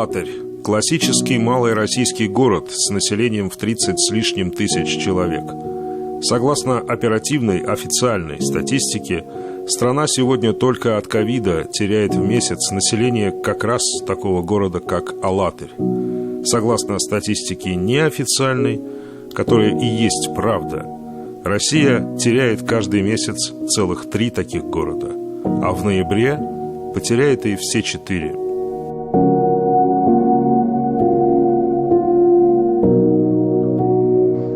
Алатырь – классический малый российский город с населением в 30 с лишним тысяч человек. Согласно оперативной официальной статистике, страна сегодня только от ковида теряет в месяц население как раз такого города, как Алатырь. Согласно статистике неофициальной, которая и есть правда, Россия теряет каждый месяц целых 3 таких города, а в ноябре потеряет и все 4.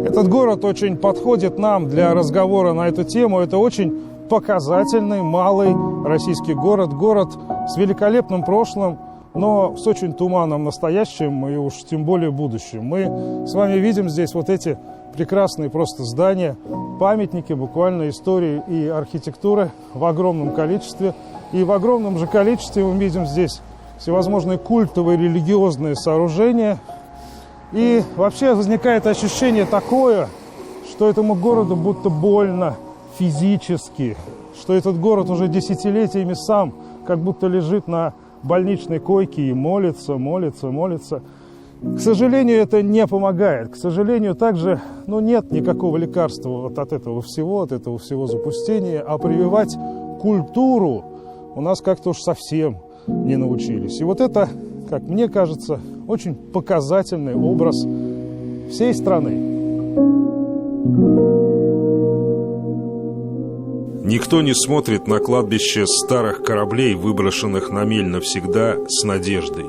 Этот город очень подходит нам для разговора на эту тему. Это очень показательный, малый российский город. Город с великолепным прошлым, но с очень туманным настоящим и уж тем более будущим. Мы с вами видим здесь вот эти прекрасные просто здания, памятники буквально истории и архитектуры в огромном количестве. И в огромном же количестве мы видим здесь всевозможные культовые религиозные сооружения. И вообще возникает ощущение такое, что этому городу будто больно физически, что этот город уже десятилетиями сам как будто лежит на больничной койке и молится. К сожалению, это не помогает. К сожалению, также нет никакого лекарства вот от этого всего запустения, а прививать культуру у нас как-то уж совсем не научились. И вот это, как мне кажется, очень показательный образ всей страны. Никто не смотрит на кладбище старых кораблей, выброшенных на мель навсегда, с надеждой.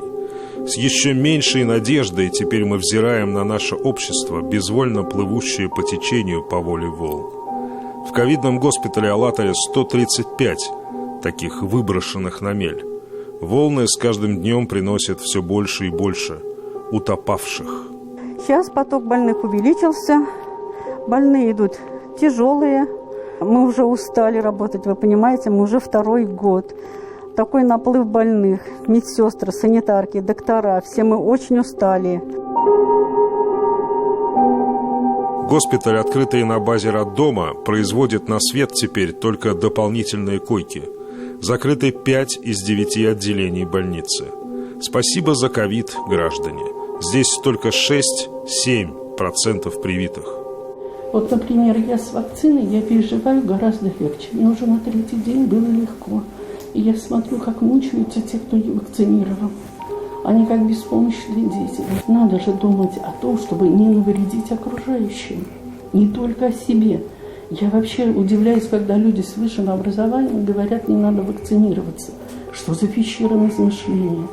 С еще меньшей надеждой теперь мы взираем на наше общество, безвольно плывущее по течению по воле волн. В ковидном госпитале Алатыря 135 таких выброшенных на мель. Волны с каждым днем приносят все больше и больше утопавших. Сейчас поток больных увеличился. Больные идут тяжелые. Мы уже устали работать, вы понимаете, мы уже 2-й год. Такой наплыв больных, медсестры, санитарки, доктора, все мы очень устали. Госпиталь, открытый на базе роддома, производит на свет теперь только дополнительные койки. Закрыты 5 из 9 отделений больницы. Спасибо за ковид, граждане. Здесь только 6-7% привитых. Вот, например, я с вакциной, я переживаю гораздо легче. Мне уже на 3-й день было легко. И я смотрю, как мучаются те, кто не вакцинирован. Они как беспомощные дети. Надо же думать о том, чтобы не навредить окружающим. Не только о себе. Я вообще удивляюсь, когда люди с высшим образованием говорят, не надо вакцинироваться. Что за пещерное мышление?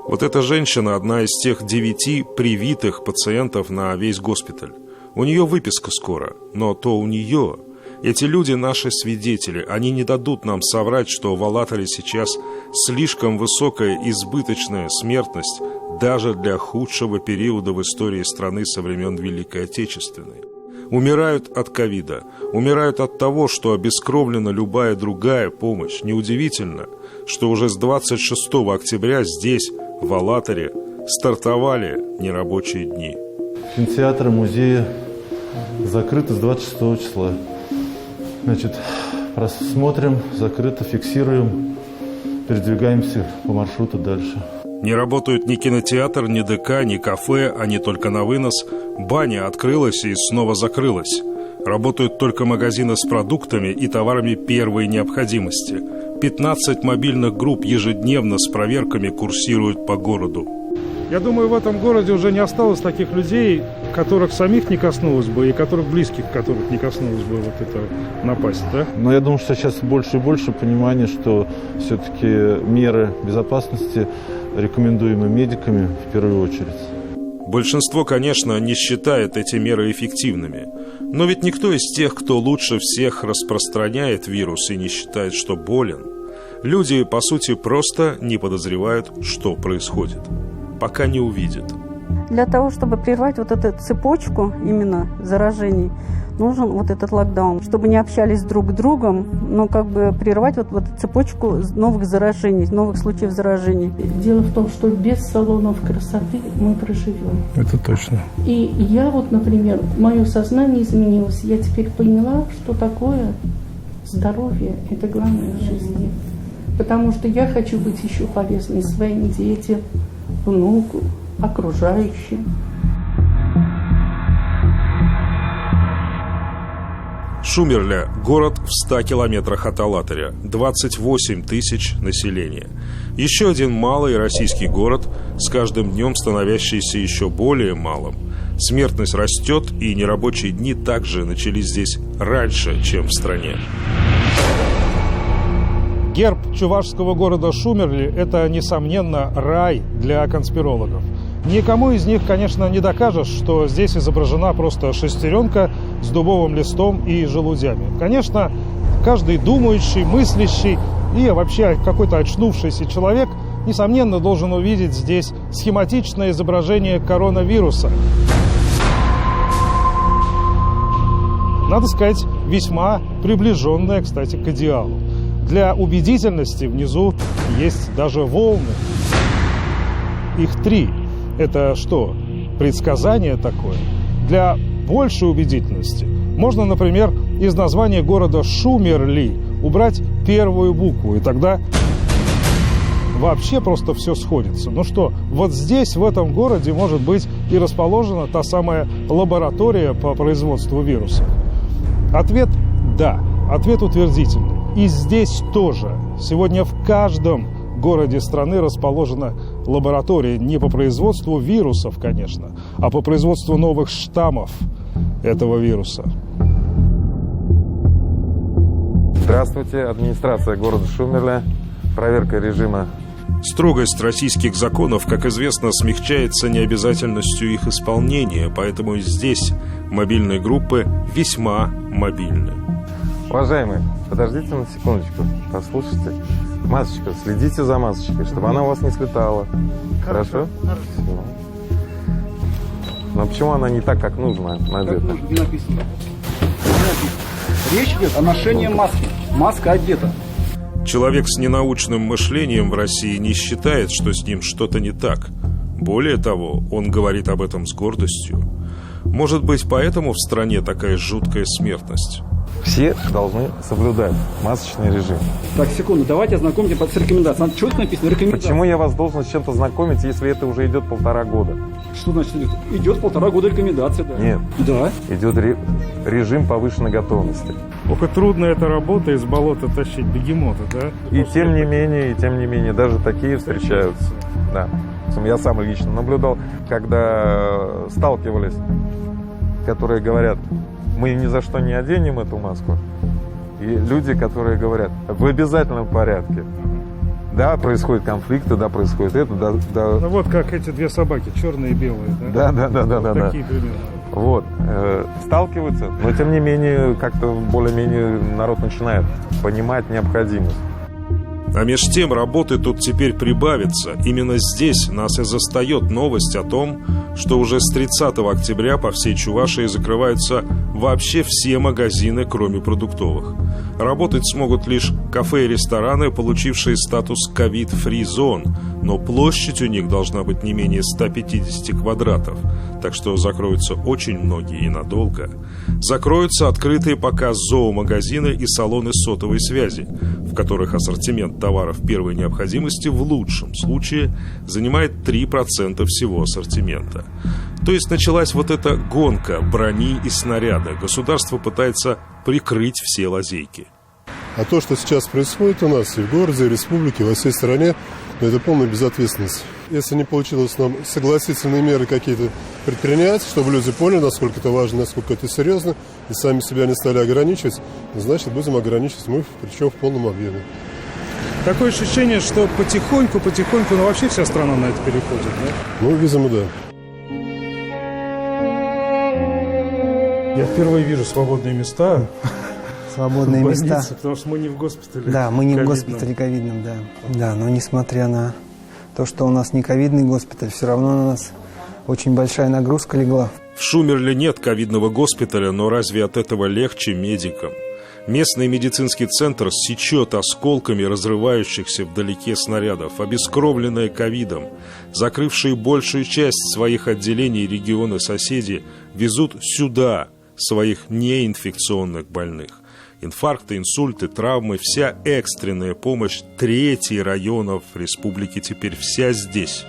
Вот эта женщина одна из тех 9 привитых пациентов на весь госпиталь. У нее выписка скоро, но то у нее. Эти люди наши свидетели, они не дадут нам соврать, что в Алатыре сейчас слишком высокая избыточная смертность даже для худшего периода в истории страны со времен Великой Отечественной. Умирают от ковида, умирают от того, что обескровлена любая другая помощь. Неудивительно, что уже с 26 октября здесь, в Алатыре, стартовали нерабочие дни. Кинотеатры, музеи закрыты с 26 числа. Значит, просмотрим, закрыто, фиксируем, передвигаемся по маршруту дальше. Не работают ни кинотеатр, ни ДК, ни кафе, они только на вынос. Баня открылась и снова закрылась. Работают только магазины с продуктами и товарами первой необходимости. 15 мобильных групп ежедневно с проверками курсируют по городу. Я думаю, в этом городе уже не осталось таких людей, которых самих не коснулось бы, и которых близких, которых не коснулось бы вот эта напасть, да? Но я думаю, что сейчас больше и больше понимания, что все-таки меры безопасности рекомендуемы медиками в первую очередь. Большинство, конечно, не считает эти меры эффективными. Но ведь никто из тех, кто лучше всех распространяет вирус и не считает, что болен. Люди, по сути, просто не подозревают, что происходит, пока не увидят. Для того, чтобы прервать вот эту цепочку именно заражений, нужен вот этот локдаун, чтобы не общались друг с другом, но как бы прервать вот эту цепочку новых заражений, новых случаев заражений. Дело в том, что без салонов красоты мы проживем. Это точно. И я вот, например, мое сознание изменилось. Я теперь поняла, что такое здоровье – это главное в жизни. Потому что я хочу быть еще полезной своим детям, внуку, окружающим. Шумерля – город в 100 километрах от Алатыря, 28 тысяч населения. Еще один малый российский город, с каждым днем становящийся еще более малым. Смертность растет, и нерабочие дни также начались здесь раньше, чем в стране. Герб чувашского города Шумерли – это, несомненно, рай для конспирологов. Никому из них, конечно, не докажешь, что здесь изображена просто шестеренка с дубовым листом и желудями. Конечно, каждый думающий, мыслящий и вообще какой-то очнувшийся человек, несомненно, должен увидеть здесь схематичное изображение коронавируса. Надо сказать, весьма приближенное, кстати, к идеалу. Для убедительности внизу есть даже волны. Их 3. Это что, предсказание такое? Для большей убедительности можно, например, из названия города Шумерли убрать первую букву, и тогда вообще просто все сходится. Ну что, вот здесь, в этом городе, может быть и расположена та самая лаборатория по производству вирусов? Ответ – да. Ответ утвердительный. И здесь тоже. Сегодня в каждом городе страны расположена лаборатория не по производству вирусов, конечно, а по производству новых штаммов этого вируса. Здравствуйте, администрация города Шумерля. Проверка режима. Строгость российских законов, как известно, смягчается необязательностью их исполнения, поэтому и здесь мобильные группы весьма мобильны. Уважаемые, подождите на секундочку, послушайте. Масочка, следите за масочкой, чтобы она у вас не слетала. Хорошо? Хорошо. Но почему она не так, как нужно надета? Не написано. Речь идет о ношении маски. Маска одета. Человек с ненаучным мышлением в России не считает, что с ним что-то не так. Более того, он говорит об этом с гордостью. Может быть, поэтому в стране такая жуткая смертность? Все должны соблюдать масочный режим. Так, секунду, давайте ознакомьте с рекомендацией. Там четко написано рекомендация. Почему я вас должен с чем-то знакомить, если это уже идет 1,5 года? Что значит идет? Идет 1,5 года рекомендация, да. Нет. Да. Идет режим повышенной готовности. Ох, и трудно эта работа из болота тащить бегемота, да? И тем не менее, даже такие встречаются. Да. Я сам лично наблюдал, когда сталкивались, которые говорят: мы ни за что не оденем эту маску. И люди, которые говорят: в обязательном порядке. Да, происходят конфликты, да, происходит это, да. Ну вот как эти две собаки, черные и белые, да? Да. Такие примерно. Вот. Сталкиваются, но тем не менее, как-то более-менее народ начинает понимать необходимость. А меж тем работы тут теперь прибавится. Именно здесь нас и застает новость о том, что уже с 30 октября по всей Чувашии закрываются вообще все магазины, кроме продуктовых. Работать смогут лишь кафе и рестораны, получившие статус ковид-фри зон, но площадь у них должна быть не менее 150 квадратов, так что закроются очень многие и надолго. Закроются открытые пока зоомагазины и салоны сотовой связи, в которых ассортимент товаров первой необходимости в лучшем случае занимает 3% всего ассортимента. То есть началась вот эта гонка брони и снаряда. Государство пытается прикрыть все лазейки. А то, что сейчас происходит у нас и в городе, и в республике, во всей стране, это полная безответственность. Если не получилось нам согласительные меры какие-то предпринять, чтобы люди поняли, насколько это важно, насколько это серьезно, и сами себя не стали ограничивать, значит, будем ограничивать мы, причем в полном объеме. Такое ощущение, что потихоньку, но вообще вся страна на это переходит, да? Ну, видимо, да. Я впервые вижу свободные места. Свободные места. Потому что мы не в госпитале. Да, мы не в госпитале ковидном, да. Да, но несмотря на то, что у нас не ковидный госпиталь, все равно на нас очень большая нагрузка легла. В Шумерле нет ковидного госпиталя, но разве от этого легче медикам? Местный медицинский центр сечет осколками разрывающихся вдалеке снарядов, обескровленные ковидом. Закрывшие большую часть своих отделений регионы-соседи везут сюда своих неинфекционных больных. Инфаркты, инсульты, травмы, вся экстренная помощь 3 районов республики теперь вся здесь.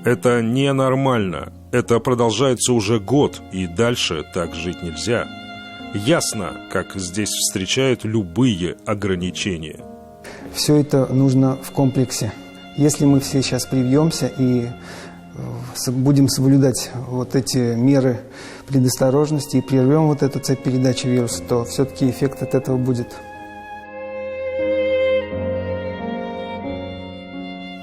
Это ненормально. Это продолжается уже год, и дальше так жить нельзя. Ясно, как здесь встречают любые ограничения. Все это нужно в комплексе. Если мы все сейчас привьемся и будем соблюдать вот эти меры предосторожности и прервем вот эту цепь передачи вируса, то все-таки эффект от этого будет.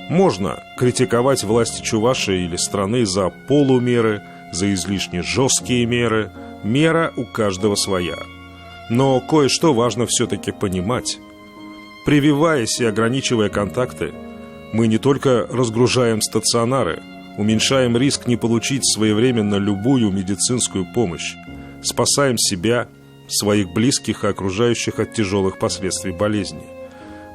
Можно критиковать власти Чувашии или страны за полумеры, за излишне жесткие меры. Мера у каждого своя. Но кое-что важно все-таки понимать. Прививаясь и ограничивая контакты, мы не только разгружаем стационары, уменьшаем риск не получить своевременно любую медицинскую помощь, спасаем себя, своих близких и окружающих от тяжелых последствий болезни.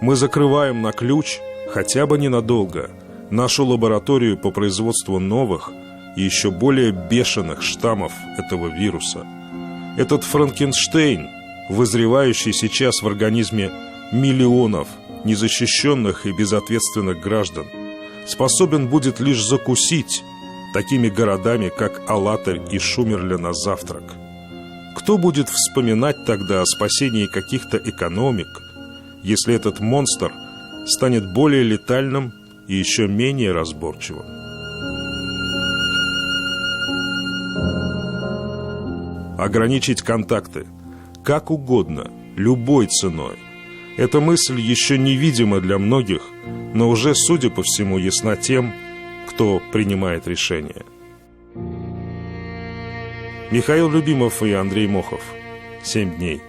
Мы закрываем на ключ, хотя бы ненадолго, нашу лабораторию по производству новых и еще более бешеных штаммов этого вируса. Этот Франкенштейн, вызревающий сейчас в организме миллионов незащищенных и безответственных граждан, способен будет лишь закусить такими городами, как Алатырь и Шумерля на завтрак. Кто будет вспоминать тогда о спасении каких-то экономик, если этот монстр станет более летальным и еще менее разборчивым? Ограничить контакты как угодно, любой ценой. Эта мысль еще невидима для многих, но уже, судя по всему, ясна тем, кто принимает решения. Михаил Любимов и Андрей Мохов. 7 дней.